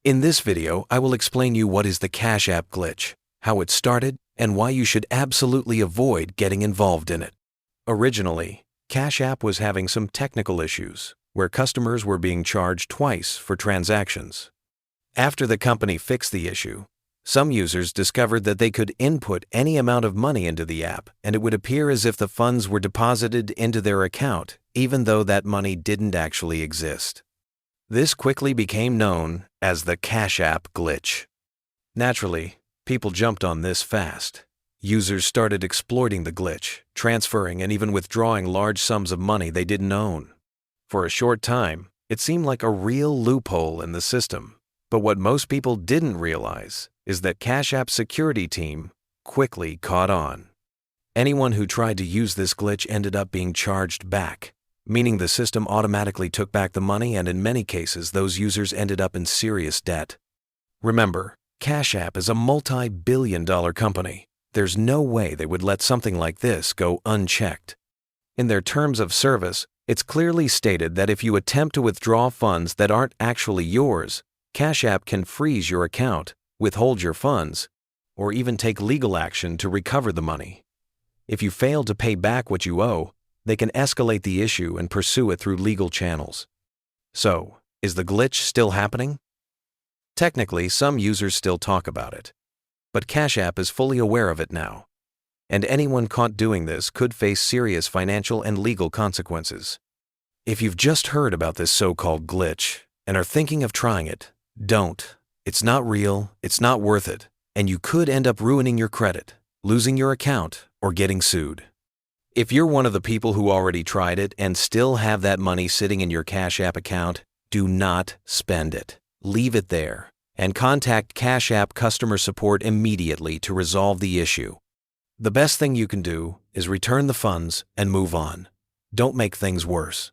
In this video, I will explain you what is the Cash App glitch, how it started, and why you should absolutely avoid getting involved in it. Originally, Cash App was having some technical issues, where customers were being charged twice for transactions. After the company fixed the issue, some users discovered that they could input any amount of money into the app, and it would appear as if the funds were deposited into their account, even though that money didn't actually exist. This quickly became known as the Cash App glitch. Naturally, people jumped on this fast. Users started exploiting the glitch, transferring and even withdrawing large sums of money they didn't own. For a short time, it seemed like a real loophole in the system. But what most people didn't realize is that Cash App's security team quickly caught on. Anyone who tried to use this glitch ended up being charged back, meaning the system automatically took back the money, and in many cases those users ended up in serious debt. Remember, Cash App is a multi-billion-dollar company. There's no way they would let something like this go unchecked. In their terms of service, it's clearly stated that if you attempt to withdraw funds that aren't actually yours, Cash App can freeze your account, withhold your funds, or even take legal action to recover the money. If you fail to pay back what you owe, they can escalate the issue and pursue it through legal channels. So, is the glitch still happening? Technically, some users still talk about it, but Cash App is fully aware of it now, and anyone caught doing this could face serious financial and legal consequences. If you've just heard about this so-called glitch and are thinking of trying it, don't. It's not real, it's not worth it, and you could end up ruining your credit, losing your account, or getting sued. If you're one of the people who already tried it and still have that money sitting in your Cash App account, do not spend it. Leave it there and contact Cash App customer support immediately to resolve the issue. The best thing you can do is return the funds and move on. Don't make things worse.